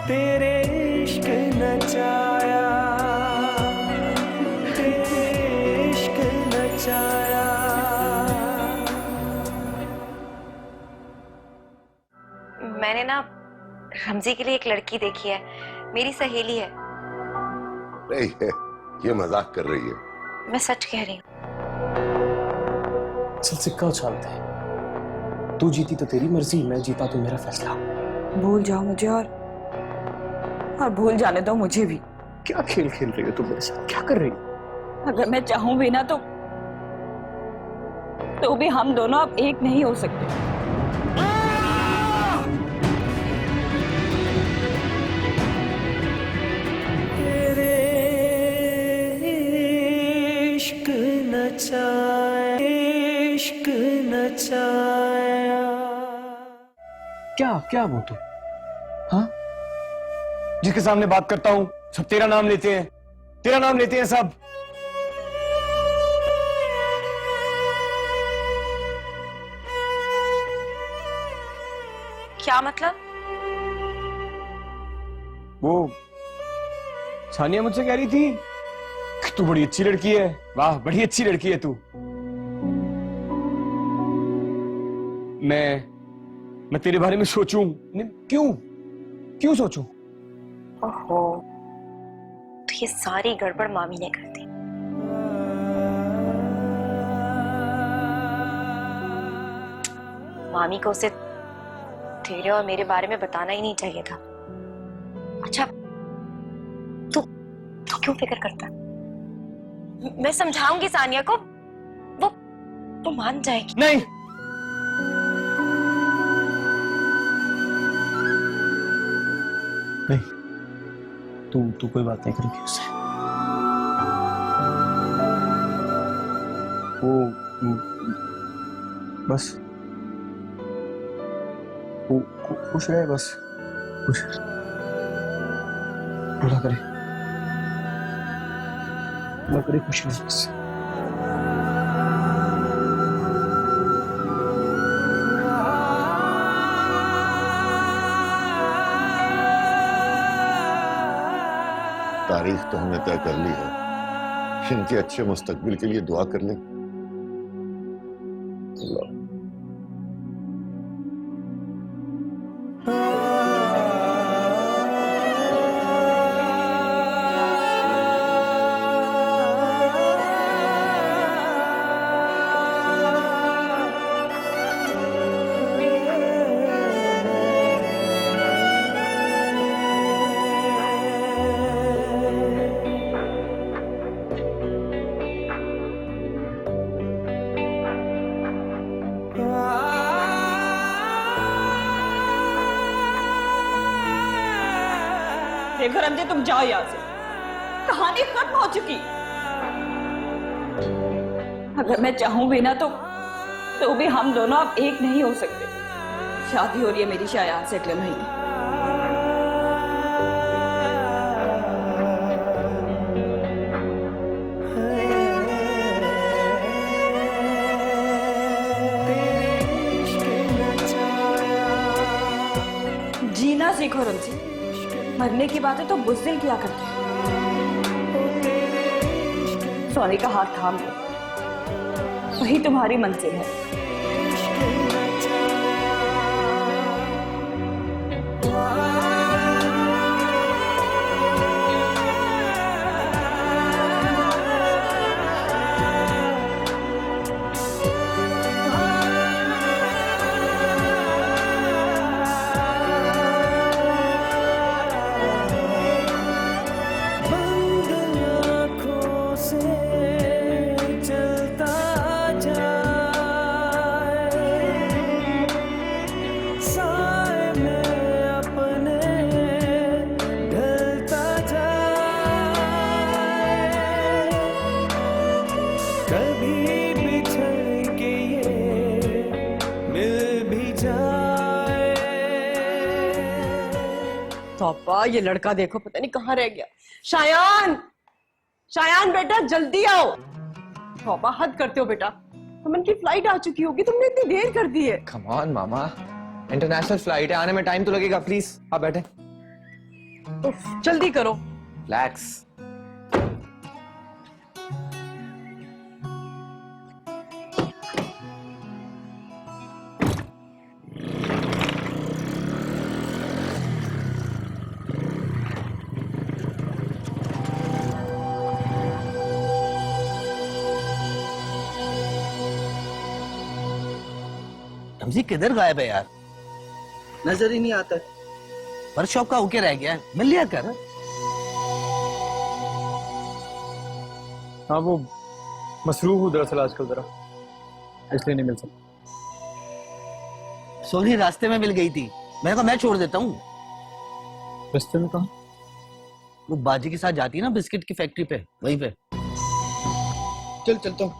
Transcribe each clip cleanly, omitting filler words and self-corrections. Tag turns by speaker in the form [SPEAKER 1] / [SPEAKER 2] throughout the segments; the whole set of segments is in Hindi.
[SPEAKER 1] तेरे इश्क नचाया, तेरे इश्क नचाया।
[SPEAKER 2] मैंने ना रमजी के लिए एक लड़की देखी है, मेरी सहेली है।
[SPEAKER 3] नहीं है, ये मजाक कर रही है।
[SPEAKER 2] मैं सच कह रही हूँ।
[SPEAKER 4] चल सिक्का उछालते हैं, तू जीती तो तेरी मर्जी, मैं जीता तो मेरा फैसला।
[SPEAKER 5] भूल जाओ मुझे और भूल जाने दो मुझे भी।
[SPEAKER 4] क्या खेल खेल रही हो तुम मेरे साथ, क्या कर रही हो?
[SPEAKER 5] अगर मैं चाहूं भी ना तो भी हम दोनों अब एक नहीं हो सकते।
[SPEAKER 1] इश्क नचाया।
[SPEAKER 4] क्या क्या वो तू, हाँ? जिसके सामने बात करता हूं सब तेरा नाम लेते हैं, तेरा नाम लेते हैं सब।
[SPEAKER 2] क्या मतलब?
[SPEAKER 4] वो सानिया मुझसे कह रही थी कि तू बड़ी अच्छी लड़की है। वाह, बड़ी अच्छी लड़की है तू। मैं तेरे बारे में सोचूं? क्यों सोचूं?
[SPEAKER 2] ओहो, तो ये सारी गड़बड़ मामी ने कर दी। मामी को उसे तेरे और मेरे बारे में बताना ही नहीं चाहिए था। अच्छा, तू क्यों फिक्र करता? मैं समझाऊंगी सानिया को, वो मान जाएगी।
[SPEAKER 4] नहीं, तू कोई बात नहीं करेगी उससे। वो बस वो खुश रहे, बस खुश पूरा करे खुश रहे बस।
[SPEAKER 3] तारीख तो हमने तय कर ली है, इनके अच्छे मुस्तकबिल के लिए दुआ कर लें। अल्लाह।
[SPEAKER 5] देखो रंजे, तुम जाओ यहाँ से, कहानी खत्म हो चुकी। अगर मैं चाहूं भी ना तो भी हम दोनों अब एक नहीं हो सकते। शादी हो रही है मेरी शायान से अगले महीने। जीना सीखो रंजी, मरने की बातें तो बुज़दिल किया करते हैं। सोनी का हाथ थाम लो, वही तुम्हारी मंजिल है। तौबा, ये लड़का देखो पता नहीं कहाँ रह गया। शायान, शायान बेटा जल्दी आओ। तौबा, हद करते हो बेटा, तुम की फ्लाइट आ चुकी होगी, तुमने इतनी देर कर दी है।
[SPEAKER 6] Come on mama, international flight है, आने में टाइम तो लगेगा। प्लीज आप बैठे।
[SPEAKER 5] उफ, जल्दी करो।
[SPEAKER 6] रिलैक्स। रमजी किधर गायब है यार?
[SPEAKER 7] नजर ही नहीं आता।
[SPEAKER 6] वर्कशॉप का होके रह गया है, मिल लिया कर।
[SPEAKER 4] हाँ वो मसरूफ हूँ दरअसल आजकल जरा, इसलिए नहीं मिल सकता।
[SPEAKER 6] सोनी रास्ते में मिल गई थी, मैंने कहा मैं छोड़ देता हूँ।
[SPEAKER 4] रास्ते में कहाँ?
[SPEAKER 6] वो बाजी के साथ जाती है ना बिस्किट की फैक्ट्री पे, वहीं पे।
[SPEAKER 7] चल चलता हूँ।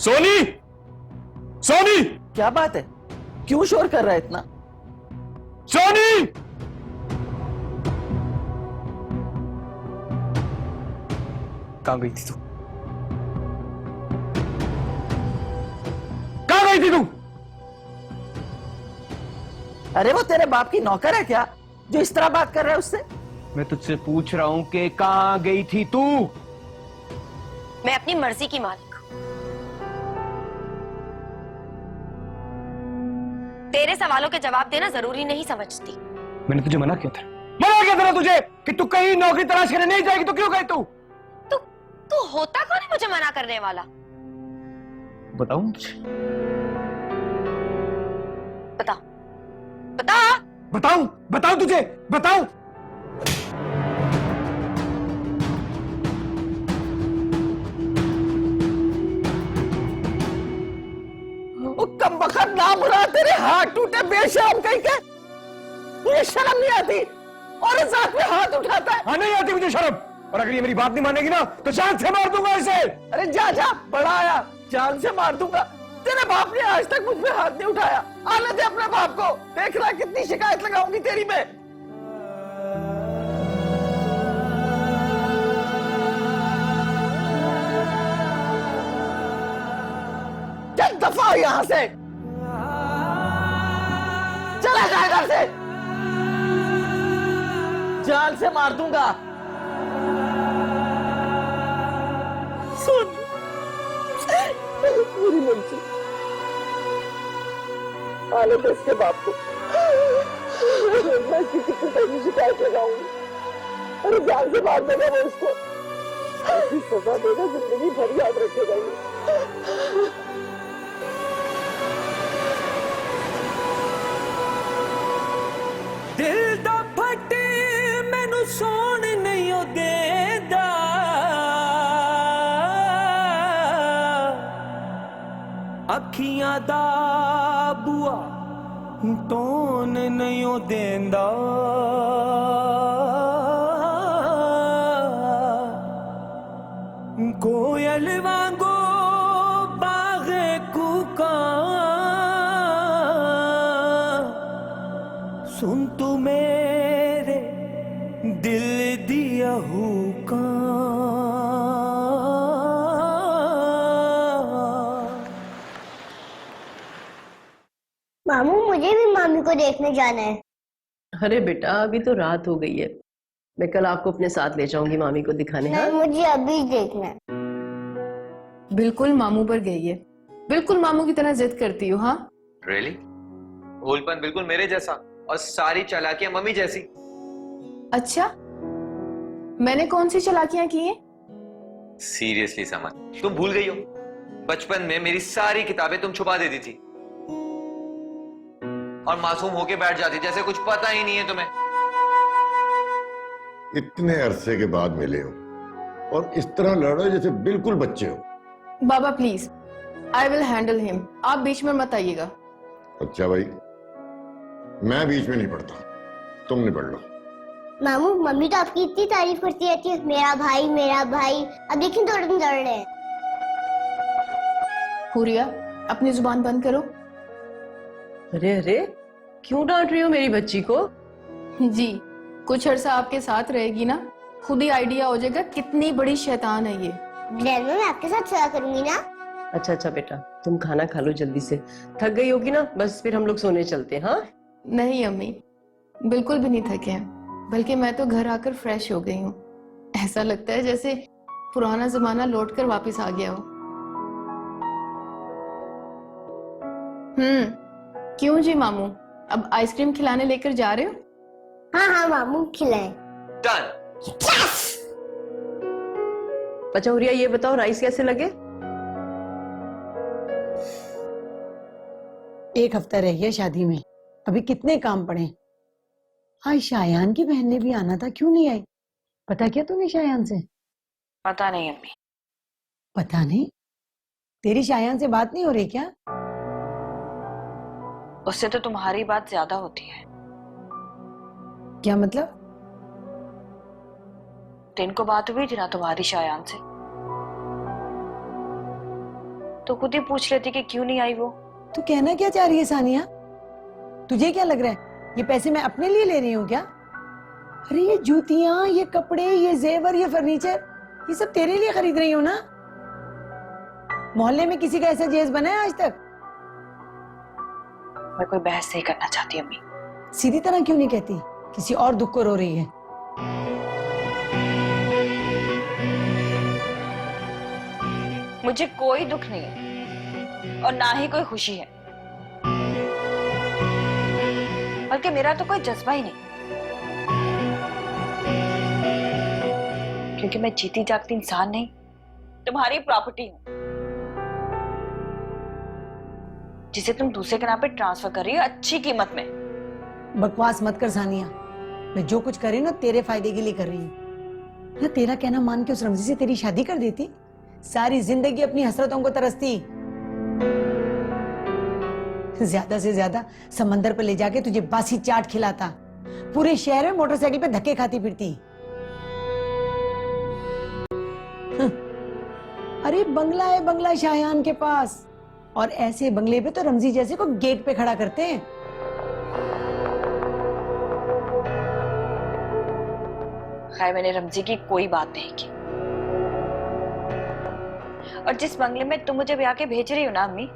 [SPEAKER 4] सोनी, सोनी,
[SPEAKER 7] क्या बात है? क्यों शोर कर रहा है इतना?
[SPEAKER 4] सोनी! कहाँ गई थी तू? कहाँ गई थी तू?
[SPEAKER 7] अरे वो तेरे बाप की नौकर है क्या जो इस तरह बात कर रहा है उससे?
[SPEAKER 4] मैं तुझसे पूछ रहा हूं कि कहाँ गई थी तू?
[SPEAKER 2] मैं अपनी मर्जी की मालिक। तेरे सवालों के जवाब देना जरूरी नहीं समझती।
[SPEAKER 4] मैंने तुझे मना किया था ना तुझे कि तू कहीं नौकरी तलाश करने नहीं जाएगी, तो क्यों गई तू?
[SPEAKER 2] तू होता कौन है मुझे मना करने वाला?
[SPEAKER 4] बताऊं तुझे?
[SPEAKER 2] बता बता।
[SPEAKER 4] बताऊं? बताऊं तुझे? बताऊं?
[SPEAKER 7] वो कमबख्त नाम रहा, तेरे हाथ टूटे बेशरम कहीं के। तुझे शर्म नहीं आती और इस जात में हाथ उठाता है?
[SPEAKER 4] हाँ नहीं आती मुझे शर्म, और अगर ये मेरी बात नहीं मानेगी ना तो जान से मार दूंगा इसे।
[SPEAKER 7] अरे जा जा, बड़ा आया, जान से मार दूंगा। तेरे बाप ने आज तक मुझ पे हाथ नहीं उठाया। आने दे अपने बाप को, देख रहा कितनी शिकायत लगाऊंगी तेरी मैं। चल दफा हो यहां से, चला जा इधर से, जान से मार दूंगा। सुन, पूरी मर्जी, आने दे इसके बाप को। मैं किसी को तेरी शिकायत लगाऊंगी। अरे जान से मार देगा वो उसको, ऐसी सजा देगा जिंदगी भर याद रखेगा ये।
[SPEAKER 1] दिल दा फट मैनू सोण नहीं ओ देंदा, अखियां दा बुआ तोन नहीं ओ देंदा, कोयल वांगो बागे कूका सुन तू मेरे दिल दिया हुक्म।
[SPEAKER 8] मामू मुझे भी मामी को देखने जाना है।
[SPEAKER 5] अरे बेटा अभी तो रात हो गई है, मैं कल आपको अपने साथ ले जाऊंगी मामी को दिखाने। हाँ
[SPEAKER 8] नहीं मुझे अभी देखना है।
[SPEAKER 9] बिल्कुल मामू पर गई है, बिल्कुल मामू की तरह जिद करती हो। हाँ
[SPEAKER 10] रियली? भोलपन बिल्कुल मेरे जैसा और सारी चालाकियां मम्मी जैसी।
[SPEAKER 9] अच्छा, मैंने कौन सी चालाकियां की हैं?
[SPEAKER 10] सीरियसली समझ, तुम भूल गई हो बचपन में मेरी सारी किताबें तुम छुपा देती थी और मासूम होके बैठ जाती जैसे कुछ पता ही नहीं है तुम्हें।
[SPEAKER 3] इतने अरसे के बाद मिले हो और इस तरह लड़ रहे हो जैसे बिल्कुल बच्चे हो।
[SPEAKER 9] बाबा please, I will handle him, आप बीच में मत आइएगा।
[SPEAKER 3] अच्छा भाई, मैं बीच में नहीं पढ़ता, तुम निपट लो।
[SPEAKER 8] मामू मम्मी तो आपकी इतनी तारीफ करती रहती है, मेरा भाई मेरा भाई। अब देखिए दौड़ रहे हैं।
[SPEAKER 9] हुरिया अपनी जुबान बंद करो।
[SPEAKER 5] अरे अरे क्यों डांट रही हो मेरी बच्ची को?
[SPEAKER 9] जी कुछ अरसा आपके साथ रहेगी ना, खुद ही आइडिया हो जाएगा कितनी बड़ी शैतान है ये।
[SPEAKER 8] डिनर में मैं आपके साथ सोया करूंगी ना।
[SPEAKER 5] अच्छा अच्छा बेटा, तुम खाना खा लो जल्दी से, थक गई होगी ना, बस फिर हम लोग सोने चलते हैं। हाँ
[SPEAKER 9] नहीं अम्मी, बिल्कुल भी नहीं थके हैं, बल्कि मैं तो घर आकर फ्रेश हो गई हूँ। ऐसा लगता है जैसे पुराना जमाना लौटकर वापस आ गया हो। क्यों जी मामू, अब आइसक्रीम खिलाने लेकर जा रहे हो?
[SPEAKER 8] हाँ हाँ मामू खिलाए।
[SPEAKER 10] डन।
[SPEAKER 5] अच्छा हुरिया, ये बताओ राइस कैसे लगे?
[SPEAKER 11] एक हफ्ता रह गया शादी में, अभी कितने काम पड़े। हाँ, शायान की बहन ने भी आना था, क्यों नहीं आई? पता क्या तूने शायान से?
[SPEAKER 2] पता नहीं अम्मी।
[SPEAKER 11] पता नहीं? तेरी शायान से बात नहीं हो रही क्या?
[SPEAKER 2] उससे तो तुम्हारी बात ज्यादा होती है।
[SPEAKER 11] क्या मतलब?
[SPEAKER 2] दिन को बात हुई थी ना तुम्हारी शायान से, तो खुद ही पूछ लेती कि क्यों नहीं आई वो।
[SPEAKER 11] तू कहना क्या चाह रही है सानिया? तुझे क्या लग रहा है ये पैसे मैं अपने लिए ले रही हूँ क्या? अरे ये जूतियां, ये कपड़े, ये जेवर, ये फर्नीचर, ये सब तेरे लिए खरीद रही हूँ ना। मोहल्ले में किसी का ऐसा जेज बना है आज तक?
[SPEAKER 2] मैं कोई बहस नहीं करना चाहती अम्मी।
[SPEAKER 11] सीधी तरह क्यों नहीं कहती? किसी और दुख को रो रही है।
[SPEAKER 2] मुझे कोई दुख नहीं है और ना ही कोई खुशी है, बल्कि मेरा तो कोई जज्बा ही नहीं, क्योंकि मैं जीती जागती इंसान नहीं, तुम्हारी प्रॉपर्टी हूं, जिसे तुम दूसरे के नाम पे ट्रांसफर कर रही हो अच्छी कीमत में।
[SPEAKER 11] बकवास मत कर सानिया, मैं जो कुछ कर रही हूँ ना तेरे फायदे के लिए कर रही हूँ। ना तेरा कहना मान के उस रमजी से तेरी शादी कर देती, सारी जिंदगी अपनी हसरतों को तरसती। ज्यादा से ज्यादा समंदर पर ले जाके तुझे बासी चाट खिलाता, पूरे शहर में मोटरसाइकिल पे धक्के खाती फिरती। अरे बंगला है बंगला शायान के पास, और ऐसे बंगले पे तो रमजी जैसे को गेट पे खड़ा करते हैं।
[SPEAKER 2] खैर, मैंने रमजी की कोई बात नहीं की, और जिस बंगले में तुम मुझे ब्याह के भेज रही हो ना अम्मी,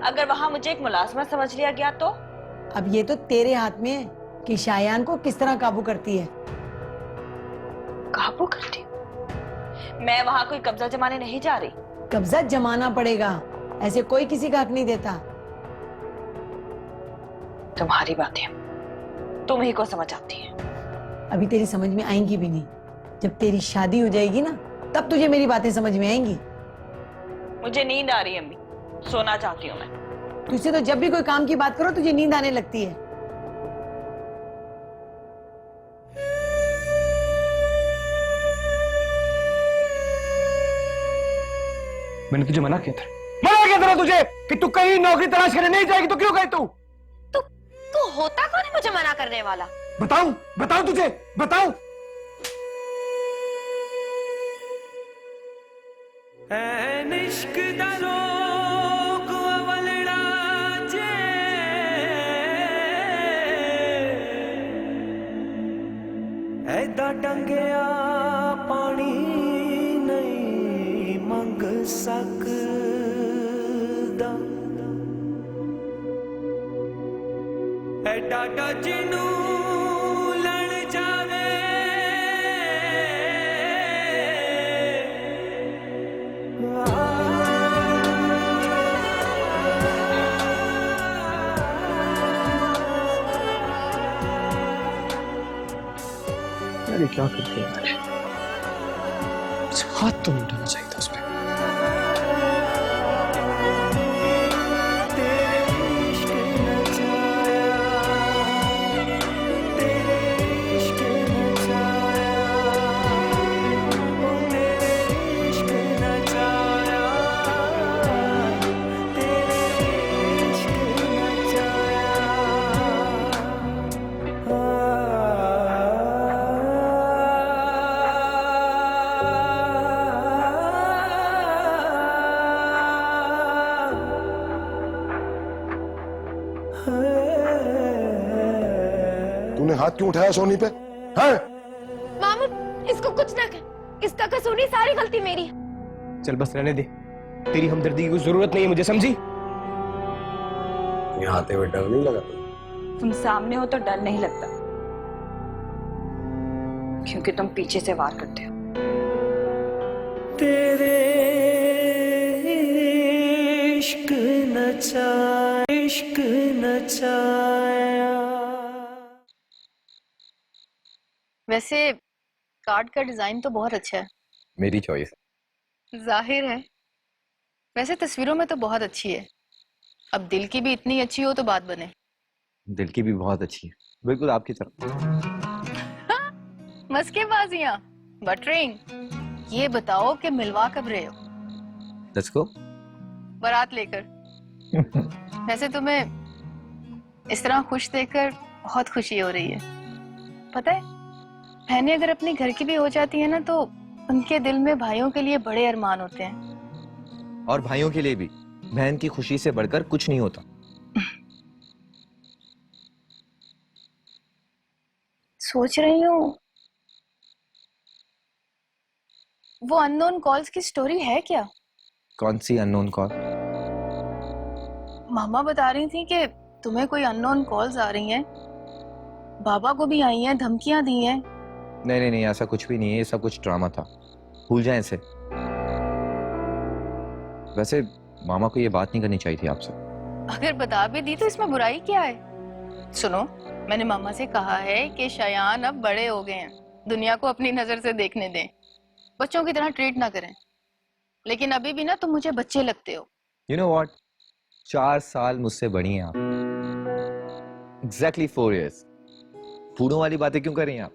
[SPEAKER 2] अगर वहां मुझे एक मुलाजमा समझ लिया गया तो?
[SPEAKER 11] अब ये तो तेरे हाथ में है कि शायान को किस तरह काबू करती है।
[SPEAKER 2] काबू करती हूँ? मैं वहां कोई कब्जा जमाने नहीं जा रही।
[SPEAKER 11] कब्जा जमाना पड़ेगा, ऐसे कोई किसी का हक नहीं देता।
[SPEAKER 2] तुम्हारी बातें तुम ही को समझ आती है।
[SPEAKER 11] अभी तेरी समझ में आएंगी भी नहीं, जब तेरी शादी हो जाएगी ना तब तुझे मेरी बातें समझ में आएंगी।
[SPEAKER 2] मुझे नींद आ रही है अम्मी, सोना चाहती हूँ मैं।
[SPEAKER 11] तुझसे तो जब भी कोई काम की बात करो तुझे नींद आने लगती है।
[SPEAKER 4] मैंने तुझे मना किया था तुझे कि तू कहीं नौकरी तलाश करने नहीं जाएगी, तो क्यों गई तू?
[SPEAKER 2] तू होता कौन है मुझे मना करने वाला?
[SPEAKER 4] बताऊं बताऊं तुझे बताऊं?
[SPEAKER 1] निश्क दा रोग अवलड़ा जे ऐदा डंगिया पानी नहीं मंग सकदा, ऐडा डजनू लड़ जावे
[SPEAKER 4] अरे क्या करते हैं? हाथ तो नहीं उठाना चाहिए था उस पर।
[SPEAKER 3] तूने हाथ क्यों उठाया सोनी पे? है?
[SPEAKER 2] मामू इसको कुछ ना कर, इसका कसूर नहीं, सारी गलती मेरी है।
[SPEAKER 4] चल बस रहने दे, तेरी हमदर्दी की कोई जरूरत नहीं है मुझे, समझी?
[SPEAKER 3] यहाँ आते हुए डर नहीं लगा?
[SPEAKER 2] तुम सामने हो तो डर नहीं लगता, क्योंकि तुम पीछे से वार करते हो।
[SPEAKER 1] तेरे इश्क नचाया।
[SPEAKER 9] वैसे कार्ड का डिजाइन तो बहुत अच्छा है।
[SPEAKER 10] मेरी चॉइस।
[SPEAKER 9] जाहिर है। वैसे तस्वीरों में तो बहुत अच्छी है, अब दिल की भी इतनी अच्छी हो तो बात बने।
[SPEAKER 10] दिल की भी बहुत अच्छी है, बिल्कुल आपकी तरह।
[SPEAKER 9] मस्केबाजियां, बटरिंग। ये बताओ कि मिलवा कब रहे हो?
[SPEAKER 10] Let's go.
[SPEAKER 9] बारात लेकर। वैसे तुम्हें इस तरह खुश देखकर बहुत खुशी हो रही है। पता है, बहनें अगर अपने घर की भी हो जाती है ना, तो उनके दिल में भाइयों के लिए बड़े अरमान होते हैं।
[SPEAKER 10] और भाइयों के लिए भी बहन की खुशी से बढ़कर कुछ नहीं होता।
[SPEAKER 9] सोच रही हूँ, वो अननोन कॉल्स की स्टोरी है क्या?
[SPEAKER 10] कौन सी अननोन कॉल?
[SPEAKER 9] मामा बता रही थी कि तुम्हें कोई अननोन कॉल्स आ रही हैं, बाबा को भी आई हैं, धमकियां दी हैं।
[SPEAKER 10] नहीं नहीं नहीं, ऐसा कुछ भी नहीं है, ये सब कुछ ड्रामा था, भूल जाएं इसे। वैसे मामा को ये बात नहीं करनी चाहिए थी आपसे।
[SPEAKER 9] अगर बता भी दी तो इसमें बुराई क्या है? सुनो, मैंने मामा से कहा है कि शयान अब बड़े हो गए हैं, दुनिया को अपनी नजर से देखने दें, बच्चों की तरह ट्रीट ना करें। लेकिन अभी भी ना तुम मुझे बच्चे लगते हो।
[SPEAKER 10] You know what? 4 साल मुझसे बड़ी हैं आप। Exactly 4 years। बूढ़ों वाली बातें क्यों कर रही हैं आप?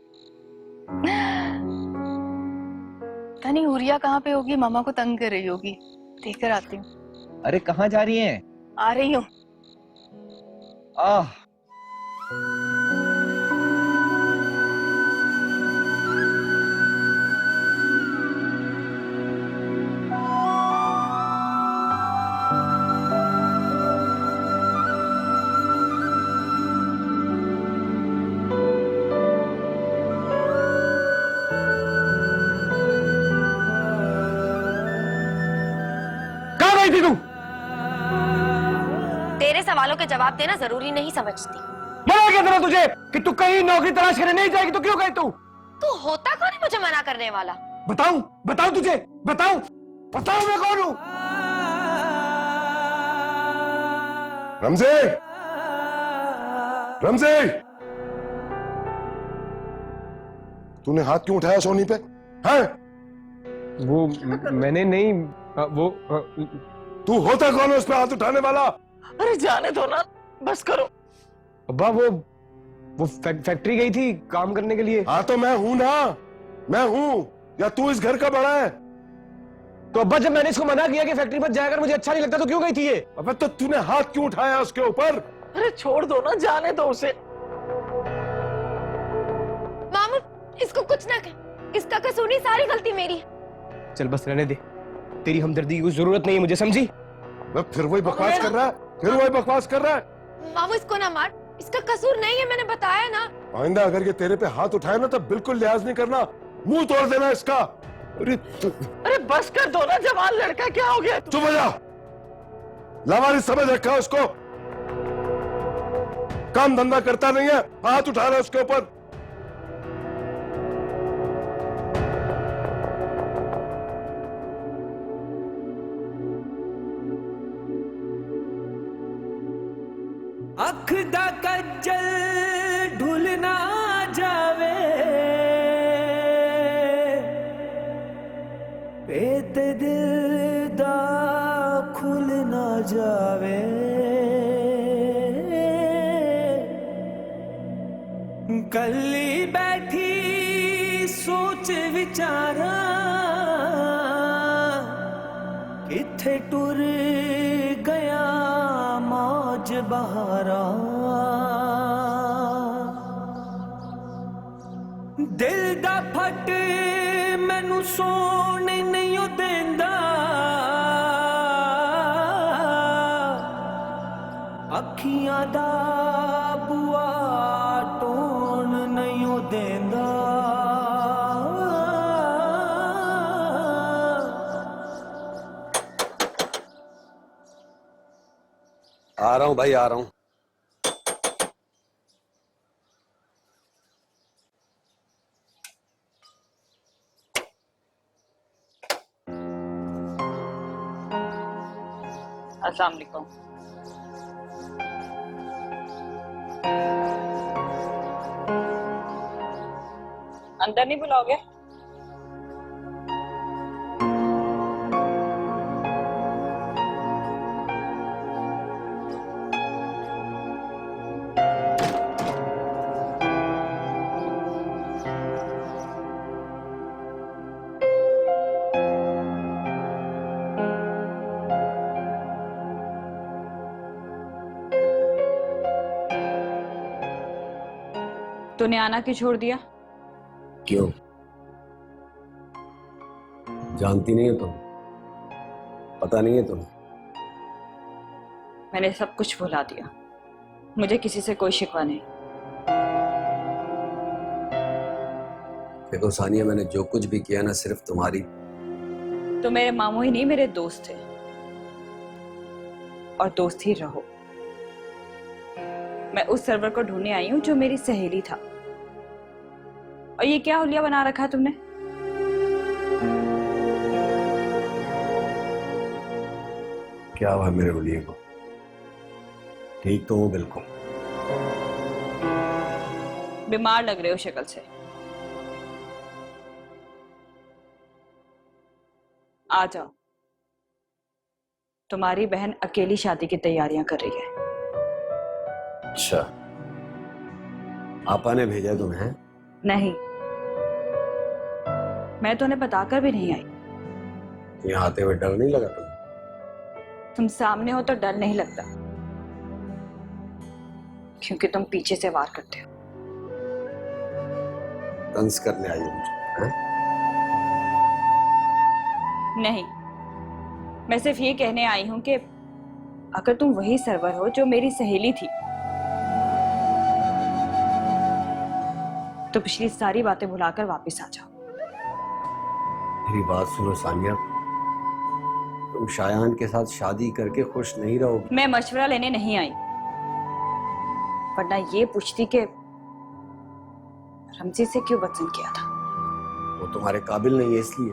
[SPEAKER 9] तनी हुरिया कहाँ पे होगी, मामा को तंग कर रही होगी। देखकर आती हूँ।
[SPEAKER 10] अरे कहाँ जा रही हैं?
[SPEAKER 9] आ रही हूँ।
[SPEAKER 10] आह,
[SPEAKER 4] कहाँ गई थी तू?
[SPEAKER 2] तेरे सवालों के जवाब देना जरूरी नहीं समझती।
[SPEAKER 4] मना क्या था तुझे कि तू कहीं नौकरी तलाश करने नहीं जाएगी, तो क्यों गई तू?
[SPEAKER 2] तू होता कौन है मुझे मना करने वाला?
[SPEAKER 4] बताऊं बताऊं तुझे, बताऊं बताऊं मैं कौन हूं?
[SPEAKER 3] रमजे, रमजे, तूने हाथ क्यों उठाया सोनी पे? हैं?
[SPEAKER 4] वो मैंने नहीं, वो
[SPEAKER 3] तू होता कौन है उस पे हाथ उठाने वाला?
[SPEAKER 7] अरे जाने दो ना, बस करो।
[SPEAKER 4] अब्बा वो फैक्ट्री गई थी काम करने के लिए।
[SPEAKER 3] हाँ तो मैं हूं ना, मैं हूं, या तू इस घर का बड़ा है?
[SPEAKER 4] तो अब्बा जब मैंने इसको मना किया कि फैक्ट्री पर जाकर मुझे अच्छा नहीं लगता, तो क्यों गई थी ये?
[SPEAKER 3] अबे तो तूने हाथ क्यों उठाया उसके ऊपर?
[SPEAKER 7] अरे छोड़ दो ना, जाने दो उसे।
[SPEAKER 2] मामू इसको कुछ ना कर, इसका कसूर नहीं, सारी गलती मेरी है।
[SPEAKER 4] चल बस रहने दे, तेरी हमदर्दी की कोई जरूरत नहीं है मुझे, समझी?
[SPEAKER 3] फिर वही बकवास कर रहा है, फिर वही बकवास कर रहा है।
[SPEAKER 2] मामू इसको ना मार, इसका कसूर नहीं है, मैंने बताया ना।
[SPEAKER 3] आइंदा अगर ये तेरे पे हाथ उठाए ना, तो बिल्कुल लिहाज नहीं करना, मुंह तोड़ देना इसका।
[SPEAKER 7] अरे बस कर दो ना, जवान लड़का, क्या हो गया?
[SPEAKER 3] चुप हो जा, लावारिस समझ रखा है उसको, काम धंधा करता नहीं है, हाथ उठा रहा है उसके ऊपर।
[SPEAKER 1] अख दा कज्जल ढुल ना जावे, पेत दिल दा खुल ना जावे, कल्ली बैठी सोच विचारा, किथे टुर गया मौज बहारा, दिल दा फट मैनू सोण नहीं ओ देंदा, अखियां दा बुआ टोन नहीं ओ देंदा,
[SPEAKER 12] हूँ भाई, आ रहा हूँ।
[SPEAKER 13] अस्सलाम वालेकुम। अंदर नहीं बुलाओगे? तूने आना क्यों छोड़ दिया?
[SPEAKER 12] क्यों? जानती नहीं है तुम? पता नहीं है तुम्हें?
[SPEAKER 13] मैंने सब कुछ भुला दिया। मुझे किसी से कोई शिकवा नहीं।
[SPEAKER 12] देखो सानिया, मैंने जो कुछ भी किया ना, सिर्फ तुम्हारी।
[SPEAKER 13] तो मेरे मामू ही नहीं, मेरे दोस्त थे और दोस्त ही रहो। मैं उस सर्वर को ढूंढने आई हूँ जो मेरी सहेली था। और ये क्या हुलिया बना रखा है तुमने?
[SPEAKER 12] क्या हुआ मेरे हुलिये को? ठीक तो हूँ बिल्कुल।
[SPEAKER 13] बीमार लग रहे हो शक्ल से। आ जाओ, तुम्हारी बहन अकेली शादी की तैयारियां कर रही है।
[SPEAKER 12] अच्छा, आपा ने भेजा तुम्हें?
[SPEAKER 13] नहीं, मैं तो उन्हें बताकर भी नहीं आई।
[SPEAKER 12] यहाँ आते हुए डर नहीं लगा तुम्हें?
[SPEAKER 13] तुम सामने हो तो डर नहीं लगता, क्योंकि तुम पीछे से वार करते हो।
[SPEAKER 12] तंज करने आई हो मुझे?
[SPEAKER 13] नहीं, मैं सिर्फ ये कहने आई हूं कि अगर तुम वही सर्वर हो जो मेरी सहेली थी, तो पिछली सारी बातें भुलाकर वापस आ जाओ।
[SPEAKER 12] मेरी बात सुनो सानिया, तुम शायान के साथ शादी करके खुश नहीं रहोगी।
[SPEAKER 13] मैं मशवरा लेने नहीं आई, वरना ये पूछती कि रमजी से क्यों वचन किया था।
[SPEAKER 12] वो तुम्हारे काबिल नहीं है इसलिए।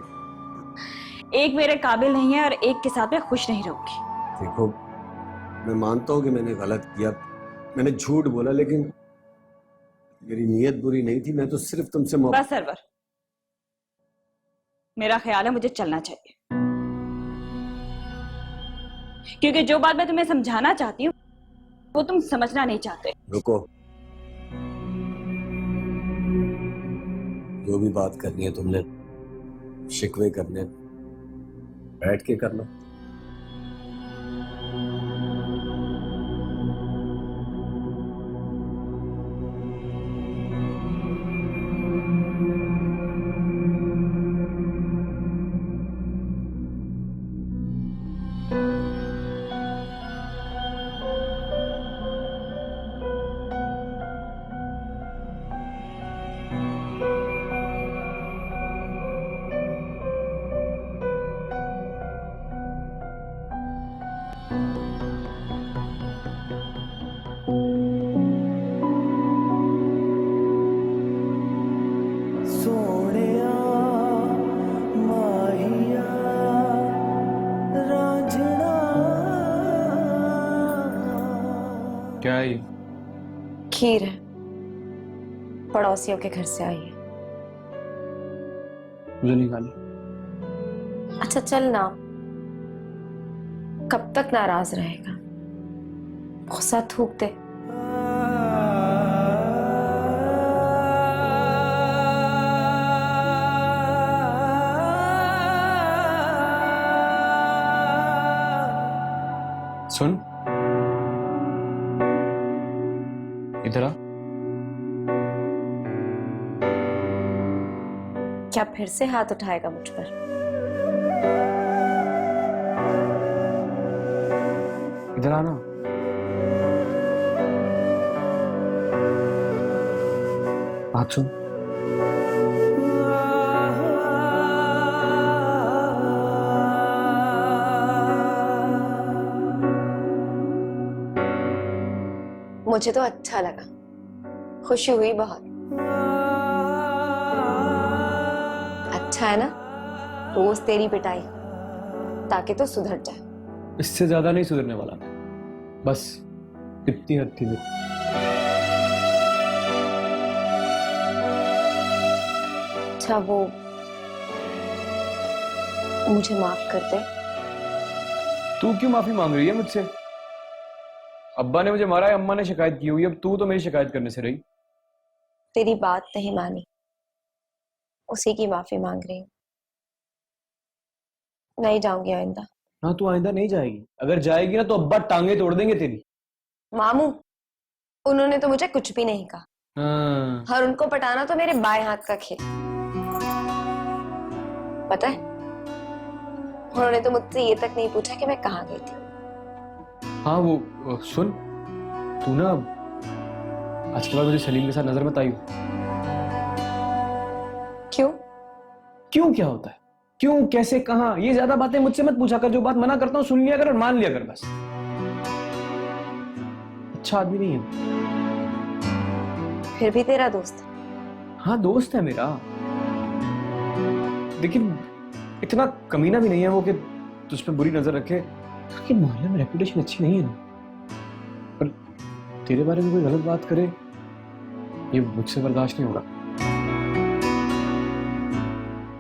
[SPEAKER 13] एक मेरे काबिल नहीं है और एक के साथ मैं खुश नहीं रहूंगी।
[SPEAKER 12] देखो, मैं मानता हूँ कि मैंने गलत किया, मैंने झूठ बोला, लेकिन मेरी नीयत बुरी नहीं थी। मैं तो सिर्फ तुमसे
[SPEAKER 13] बस सरवर, मेरा ख्याल है मुझे चलना चाहिए, क्योंकि जो बात मैं तुम्हें समझाना चाहती हूँ वो तुम समझना नहीं चाहते।
[SPEAKER 12] रुको, जो भी बात करनी है तुमने, शिकवे करने, बैठ के करना।
[SPEAKER 4] क्या है ये?
[SPEAKER 2] खीर है, पड़ोसियों के घर से आई है।
[SPEAKER 4] मुझे नहीं खानी।
[SPEAKER 2] अच्छा चल ना, कब तक नाराज रहेगा? गुस्सा थूक दे।
[SPEAKER 4] सुन, इधर आ।
[SPEAKER 2] क्या फिर से हाथ उठाएगा मुझ पर?
[SPEAKER 4] इधर आना। बात सुन।
[SPEAKER 2] मुझे तो अच्छा लगा, खुशी हुई बहुत। अच्छा है ना, रोज तेरी पिटाई, ताकि तो सुधर जाए।
[SPEAKER 4] इससे ज्यादा नहीं सुधरने वाला मैं, बस इतनी हद थी मेरी।
[SPEAKER 2] अच्छा, वो मुझे माफ कर दे।
[SPEAKER 4] तू क्यों माफी मांग रही है मुझसे? अब्बा ने मुझे मारा है, अम्मा ने शिकायत की हुई, अब तू तो मेरी शिकायत करने से रही।
[SPEAKER 2] तेरी बात नहीं मानी, उसी की माफी मांग रही हूँ। नहीं जाऊंगी आइंदा।
[SPEAKER 4] हाँ, तू आइंदा नहीं जाएगी। अगर जाएगी ना तो अब्बा टांगे तोड़ देंगे तेरी।
[SPEAKER 2] मामू, उन्होंने तो मुझे कुछ भी नहीं कहा।
[SPEAKER 4] हाँ।
[SPEAKER 2] और उनको पटाना तो मेरे बाएं हाथ का खेल। पता है, उन्होंने तो मुझसे ये तक नहीं पूछा कि मैं कहाँ गई थी।
[SPEAKER 4] हाँ, वो सुन, तू ना आज के बाद मुझे सलीम के साथ नजर मत आई।
[SPEAKER 2] क्यों?
[SPEAKER 4] क्यों क्या होता है? क्यों, कैसे, कहाँ, ये ज्यादा बातें मुझसे मत पूछा कर। जो बात मना करता हूँ सुन लिया कर और मान लिया कर बस। अच्छा आदमी नहीं है।
[SPEAKER 2] फिर भी तेरा दोस्त।
[SPEAKER 4] हाँ, दोस्त है मेरा, लेकिन इतना कमीना भी नहीं है वो कि तुझ पे बुरी नजर रखे। कि मोहल्ले में रेपुटेशन अच्छी नहीं है ना, पर तेरे बारे में कोई गलत बात करे ये मुझसे बर्दाश्त नहीं होगा।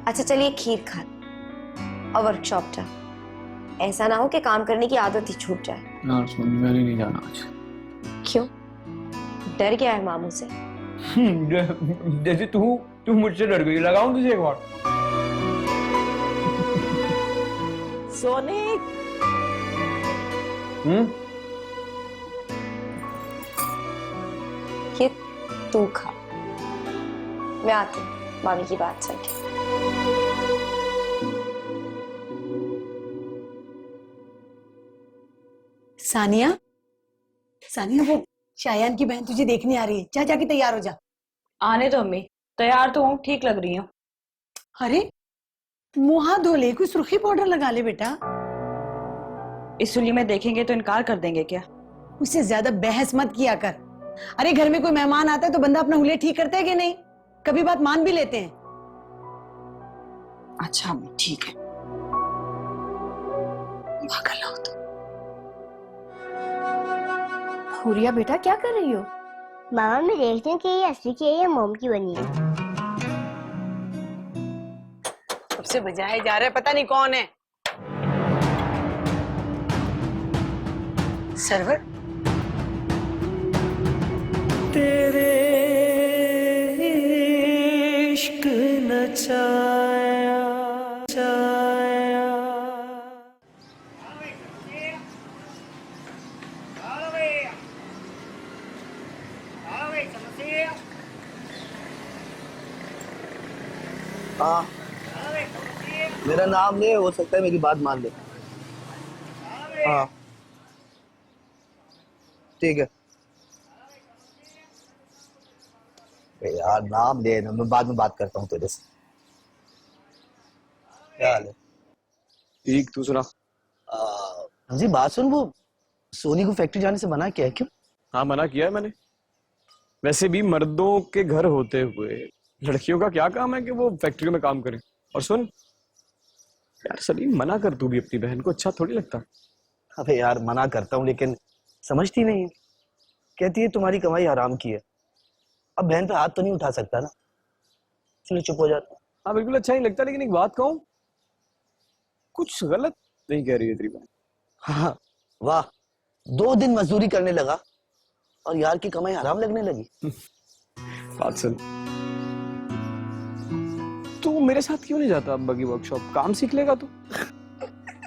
[SPEAKER 2] अच्छा चलिए, खीर खा और वर्कशॉप जा। ऐसा ना हो कि काम करने की आदत ही छूट जाए।
[SPEAKER 4] यार सुन, मैंने नहीं जाना आज।
[SPEAKER 2] क्यों? डर गया है मामू से?
[SPEAKER 4] जैसे तू मुझसे डर गई। लगाऊं तुझे एक बार?
[SPEAKER 11] सोनी,
[SPEAKER 2] ये तू खा, मैं आती हूँ मामी की बात सुन के।
[SPEAKER 11] सानिया, सानिया वो शायान की बहन तुझे देखने आ रही है, जा जाके तैयार हो जा।
[SPEAKER 13] आने दो अम्मी, तैयार तो हूँ, ठीक लग रही हूँ।
[SPEAKER 11] अरे मुंह हाथ धो ले, कोई सुर्खी पाउडर लगा ले बेटा।
[SPEAKER 13] इस सुली में देखेंगे तो इनकार कर देंगे क्या?
[SPEAKER 11] उससे ज्यादा बहस मत किया कर। अरे घर में कोई मेहमान आता है तो बंदा अपना हुलिया ठीक करता है कि नहीं? कभी बात मान भी लेते हैं।
[SPEAKER 13] अच्छा अम्मी, ठीक है।
[SPEAKER 11] कर लो तो।
[SPEAKER 2] हुरिया बेटा, क्या कर रही हो?
[SPEAKER 8] मामा मैं देखती हूँ कि ये असली की है या मोम की बनी है।
[SPEAKER 11] सबसे बजाए जा रहा है, पता नहीं कौन है। सर्वर
[SPEAKER 1] तेरे इश्क नचाया चाया।
[SPEAKER 6] हाँ, मेरा नाम ले, हो सकता है मेरी बात मान ले। हाँ ठीक है। यार नाम ले ना, मैं बाद में बात करता हूँ तेरे से। क्या हाल है?
[SPEAKER 4] ठीक, तू सुना?
[SPEAKER 6] जी बात सुन, वो सोनी को फैक्ट्री जाने से मना किया है, क्यों?
[SPEAKER 4] हाँ, मना किया है मैंने। वैसे भी मर्दों के घर होते हुए लड़कियों का क्या काम है कि वो फैक्ट्री में काम करें। और सुन यार सलीम, मना कर तू भी अपनी बहन को, अच्छा थोड़ी लगता।
[SPEAKER 6] अबे यार मना करता हूँ लेकिन समझती नहीं है। कहती है तुम्हारी कमाई हराम की है। अब बहन पे हाथ तो नहीं उठा सकता ना, इसलिए चुप हो जाता।
[SPEAKER 4] हाँ बिल्कुल अच्छा नहीं लगता, लेकिन एक बात कहूँ, कुछ गलत नहीं कह रही है तेरी बहन।
[SPEAKER 6] हाँ वाह, 2 दिन मजदूरी करने लगा और यार की कमाई हराम लगने लगी।
[SPEAKER 4] बात सुन, तू मेरे साथ क्यों नहीं जाता अब्बा की वर्कशॉप? काम सीख लेगा तू।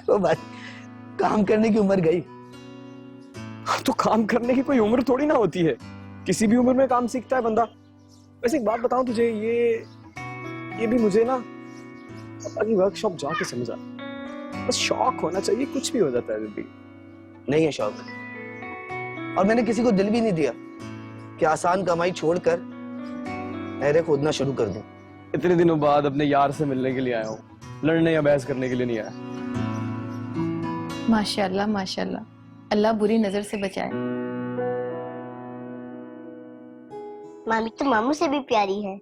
[SPEAKER 6] तो भाई काम करने की उम्र गई।
[SPEAKER 4] तो काम करने की कोई उम्र थोड़ी ना होती है, किसी भी उम्र में काम सीखता है बंदा। वैसे एक बात बताऊं तुझे, ये भी मुझे ना अब्बा की वर्कशॉप जाके समझा। बस शौक होना चाहिए, कुछ भी हो जाता है जिंदगी।
[SPEAKER 6] नहीं है शौक, और मैंने किसी को दिल भी नहीं दिया कि आसान कमाई छोड़कर नहरें खोदना शुरू कर दूं।
[SPEAKER 4] इतने दिनों बाद अपने यार से मिलने के लिए आया हूँ, लड़ने या बहस करने के लिए नहीं आया।
[SPEAKER 9] माशाल्लाह माशाल्लाह, अल्लाह बुरी नजर से बचाए।
[SPEAKER 8] मामी तो मामू से भी प्यारी है।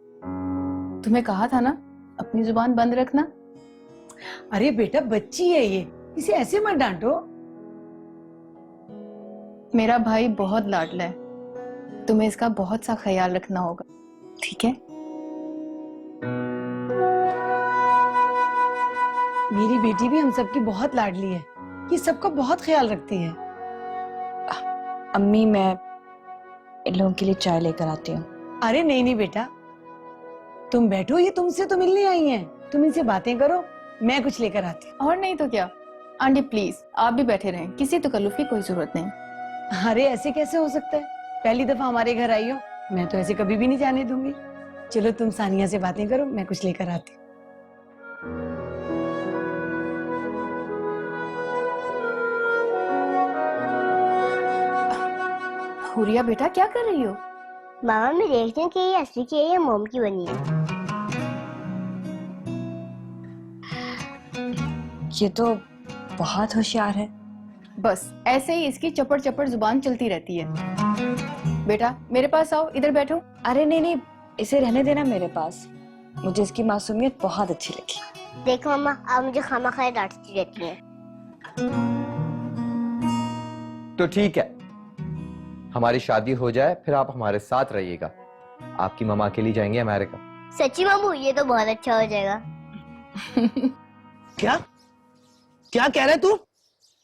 [SPEAKER 9] तुम्हें कहा था ना अपनी जुबान बंद रखना।
[SPEAKER 11] अरे बेटा बच्ची है ये, इसे ऐसे मत डांटो।
[SPEAKER 9] मेरा भाई बहुत लाडला है, तुम्हें इसका बहुत सा ख्याल रखना होगा, ठीक है?
[SPEAKER 11] मेरी बेटी भी हम सबकी बहुत लाडली है, ये सबका बहुत ख्याल रखती है।
[SPEAKER 13] अम्मी मैं इन लोगों के लिए चाय लेकर आती हूँ।
[SPEAKER 11] अरे नहीं नहीं बेटा, तुम बैठो, ये तुमसे तो मिलने आई हैं, तुम इनसे बातें करो, मैं कुछ लेकर आती हूँ।
[SPEAKER 9] और नहीं तो क्या। आंटी प्लीज आप भी बैठे रहें, किसी तकल्लुफ की कोई जरूरत नहीं।
[SPEAKER 11] अरे ऐसे कैसे हो सकता है, पहली दफा हमारे घर आई हो, मैं तो ऐसे कभी भी नहीं जाने दूंगी। चलो तुम सानिया से बातें करो, मैं कुछ लेकर आती हूँ।
[SPEAKER 9] हुरिया बेटा क्या कर रही हो?
[SPEAKER 8] मामा मैं देखती हूँ कि ये असली की है या मोम की बनी है।
[SPEAKER 13] ये तो बहुत होशियार है।
[SPEAKER 9] बस ऐसे ही इसकी चपड़ चपड़ जुबान चलती रहती है। बेटा मेरे पास आओ, इधर बैठो।
[SPEAKER 13] अरे नहीं नहीं, इसे रहने देना मेरे पास, मुझे इसकी मासूमियत बहुत अच्छी लगी।
[SPEAKER 8] देखो मामा, आप मुझे खामा डांटती रहती हैं।
[SPEAKER 10] तो ठीक है, हमारी शादी हो जाए फिर आप हमारे साथ रहिएगा। आपकी ममा के लिए जाएंगे अमेरिका।
[SPEAKER 8] सच्ची मामू, ये तो बहुत अच्छा हो जाएगा।
[SPEAKER 6] क्या क्या कह रहा है तू?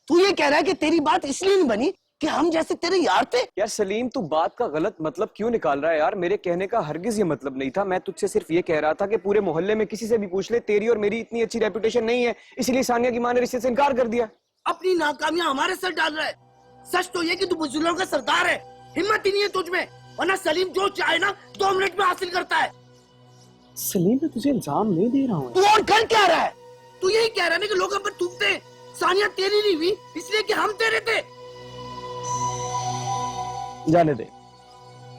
[SPEAKER 6] तू ये कह रहा है कि तेरी बात इसलिए नहीं बनी कि हम जैसे तेरे यार थे?
[SPEAKER 4] यार सलीम तू बात का गलत मतलब क्यों निकाल रहा है यार? मेरे कहने का हरगिज ये मतलब नहीं था। मैं तुझसे सिर्फ ये कह रहा था कि पूरे मोहल्ले में किसी से भी पूछ ले, तेरी और मेरी इतनी अच्छी रेपुटेशन नहीं है, इसलिए सानिया की माँ ने रिश्ते से इनकार कर दिया।
[SPEAKER 6] अपनी नाकामियां हमारे सर डाल रहा है। सच तो ये कि तू बुजुर्गों का सरदार है, हिम्मत ही नहीं है तुझ में, वरना सलीम जो चाहे ना 2 मिनट में हासिल करता है।
[SPEAKER 4] सलीम मैं तुझे इल्जाम नहीं दे रहा हूँ।
[SPEAKER 6] तू और कर क्या रहा है? तू यही कह रहा है ना कि लोग हम पर थूकते हैं, सानिया तेरी नहीं हुई इसलिए कि हम तेरे थे।
[SPEAKER 4] जाने दे,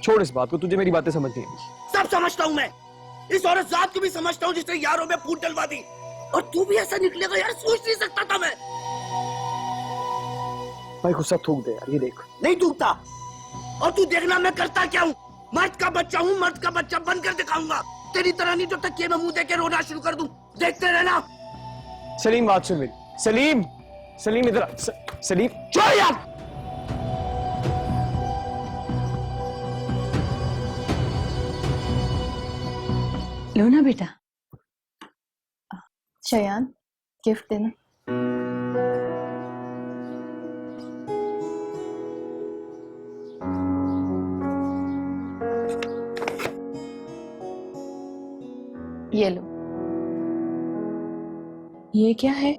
[SPEAKER 4] छोड़ इस बात को, तुझे मेरी बातें समझ नहीं आई।
[SPEAKER 6] सब समझता हूँ मैं, इस औरत जात को भी समझता हूँ जिसने यारों में फूट डलवा दी। और तू भी ऐसा निकलेगा यार, सोच नहीं सकता था मैं।
[SPEAKER 4] भाई गुस्सा थूक दे यार, ये देख।
[SPEAKER 6] नहीं थूकता, और तू देखना मैं करता क्या हूँ। मर्द का बच्चा हूँ, मर्द का बच्चा बनकर दिखाऊंगा। तेरी तरह नहीं जो तकिए में मुंह देके रोना शुरू कर दूं। देखते रहना।
[SPEAKER 4] सलीम बात सुन मेरी। सलीम, सलीम इधर आ। सलीम
[SPEAKER 6] छोड़ यार।
[SPEAKER 11] लो ना बेटा।
[SPEAKER 9] शयान गिफ्ट देना। ये लो।
[SPEAKER 13] ये क्या है?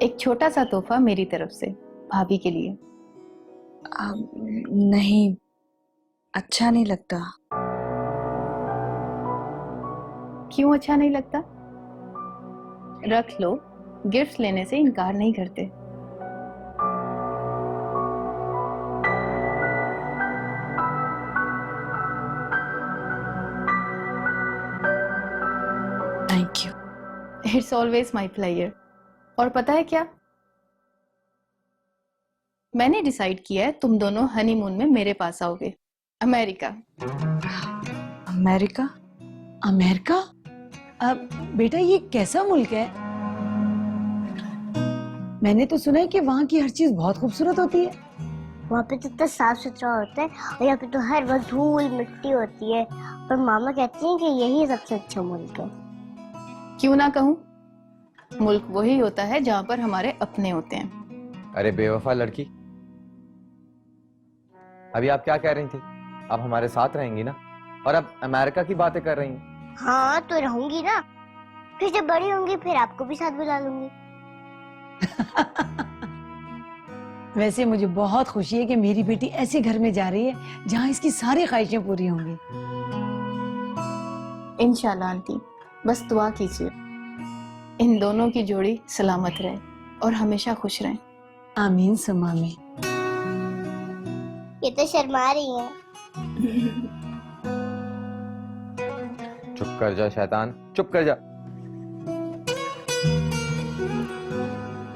[SPEAKER 9] एक छोटा सा तोहफा मेरी तरफ से भाभी के लिए।
[SPEAKER 13] नहीं, अच्छा नहीं लगता।
[SPEAKER 9] क्यों अच्छा नहीं लगता? रख लो, गिफ्ट लेने से इनकार नहीं करते।
[SPEAKER 13] Thank you.
[SPEAKER 9] It's always my player. और पता है क्या, मैंने डिसाइड किया है तुम दोनों हनीमून में मेरे पास आओगे, अमेरिका।
[SPEAKER 13] अमेरिका?
[SPEAKER 11] अमेरिका? अब बेटा ये कैसा मुल्क है? मैंने तो सुना है कि वहाँ की हर चीज बहुत खूबसूरत होती है।
[SPEAKER 8] वहाँ पे तो इतना साफ सुथरा होता है, और यहाँ पे तो हर वक्त धूल मिट्टी होती है। पर मामा कहती हैं कि यही सबसे अच्छा मुल्क है।
[SPEAKER 9] क्यों ना कहूँ, मुल्क वही होता है जहाँ पर हमारे अपने होते हैं।
[SPEAKER 10] अरे बेवफा लड़की, अभी आप क्या कह रही थी? आप हमारे साथ रहेंगी ना, और अब अमेरिका की बातें कर रही हैं।
[SPEAKER 8] हाँ तो रहूंगी ना, फिर जब बड़ी होंगी फिर आपको भी साथ बुला लूंगी।
[SPEAKER 11] वैसे मुझे बहुत खुशी है कि मेरी बेटी ऐसे घर में जा रही है जहाँ इसकी सारी ख्वाहिशें पूरी होंगी।
[SPEAKER 9] इंशाल्लाह आंटी, बस दुआ कीजिए इन दोनों की जोड़ी सलामत रहे और हमेशा खुश रहें।
[SPEAKER 11] आमीन सुम्मा आमीन।
[SPEAKER 8] ये तो शर्मा रही है।
[SPEAKER 10] चुप कर जा शैतान, चुप कर जा।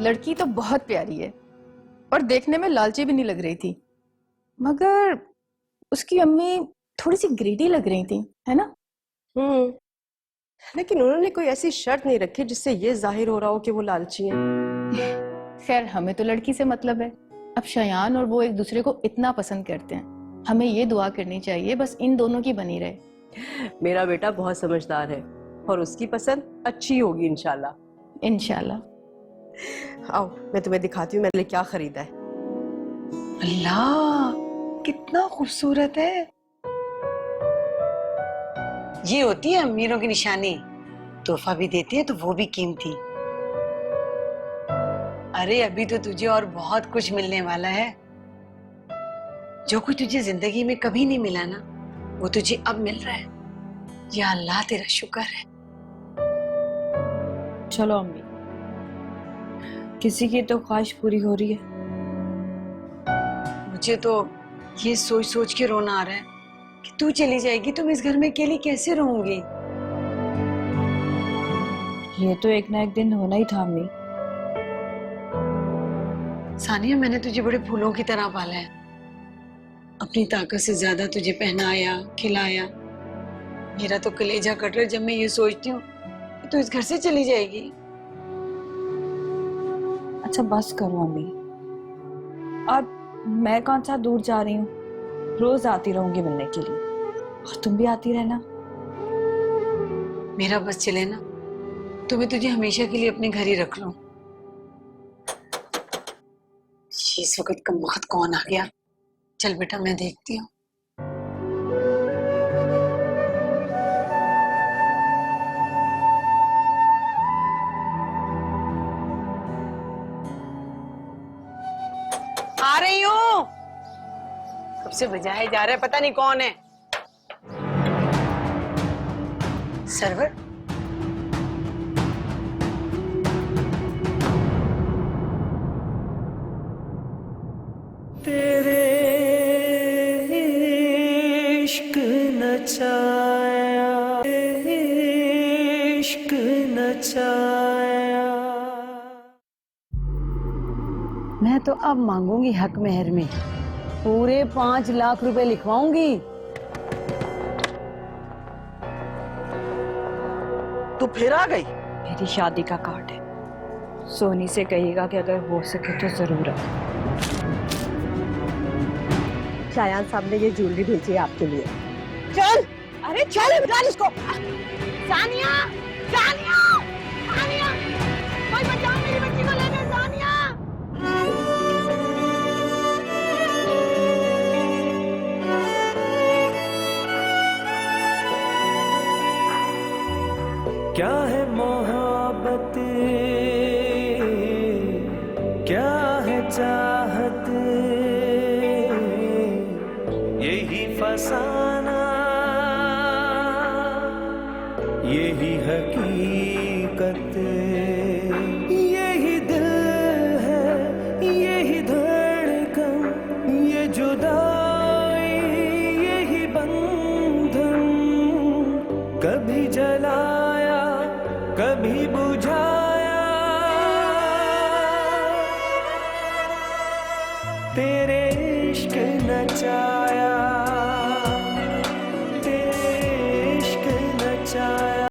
[SPEAKER 9] लड़की तो बहुत प्यारी है और देखने में लालची भी नहीं लग रही थी, मगर उसकी अम्मी थोड़ी सी ग्रीडी लग रही थी, है ना?
[SPEAKER 5] लेकिन उन्होंने कोई ऐसी शर्त नहीं रखी जिससे ये जाहिर हो रहा हो कि वो लालची हैं।
[SPEAKER 9] खैर, हमें तो लड़की से मतलब है। अब शयान और वो एक दूसरे को इतना पसंद करते हैं, हमें ये दुआ करनी चाहिए बस इन दोनों की बनी रहे।
[SPEAKER 5] मेरा बेटा बहुत समझदार है और उसकी पसंद अच्छी होगी इंशाल्लाह।
[SPEAKER 9] इंशाल्लाह।
[SPEAKER 5] आओ मैं तुम्हें दिखाती हूँ मैंने क्या खरीदा है।
[SPEAKER 11] अल्लाह कितना खूबसूरत है। ये होती है अमीरों की निशानी, तोहफा भी देती है तो वो भी कीमती। अरे अभी तो तुझे और बहुत कुछ मिलने वाला है। जो कुछ तुझे जिंदगी में कभी नहीं मिला ना, वो तुझे अब मिल रहा है। या अल्लाह तेरा शुक्र है।
[SPEAKER 13] चलो अम्मी, किसी की तो ख्वाहिश पूरी हो रही है।
[SPEAKER 11] मुझे तो ये सोच सोच के रोना आ रहा है कि तू चली जाएगी तो मैं इस घर में अकेली कैसे रहूंगी।
[SPEAKER 13] ये तो एक ना एक दिन होना ही था अम्मी।
[SPEAKER 11] सानिया, मैंने तुझे बड़े फूलों की तरह पाला है। अपनी ताकत से ज्यादा तुझे पहनाया खिलाया। मेरा तो कलेजा कट रहा है जब मैं ये सोचती हूँ कि तू इस घर से चली जाएगी।
[SPEAKER 13] अच्छा बस करो अम्मी, अब मैं कौन सा दूर जा रही हूँ, रोज आती रहूंगी मिलने के लिए और तुम भी आती रहना।
[SPEAKER 11] मेरा बस चले ना तो मैं तुझे हमेशा के लिए अपने घर ही रख लूं। इस वक्त कम वक्त कौन आ गया? चल बेटा मैं देखती हूँ। आ रही हूँ। कब से बजाए जा रहा है, पता नहीं कौन है। सर्वर
[SPEAKER 1] तेरे इश्क नचाया, इश्क नचाया।
[SPEAKER 11] मैं तो अब मांगूंगी हक मेहर में पूरे 5 लाख रुपए लिखवाऊंगी।
[SPEAKER 5] तू फिर आ गई?
[SPEAKER 13] मेरी शादी का कार्ड है, सोनी से कहिएगा कि अगर हो सके तो जरूर आए।
[SPEAKER 5] शायान साहब ने ये ज्वेलरी भेजी है आपके लिए। चल, अरे चल निकाल इसको। सानिया, सानिया, सानिया, कोई बचाओ मेरी बच्ची को लेने। सानिया,
[SPEAKER 1] क्या है मोहब्बत, क्या है चाहत, यही फसाना, यही हकीकत, यही दिल है, यही धड़कन, ये जुदाई, यही बंधन, कभी जलाया कभी बुझाया, तेरे इश्क नचाया।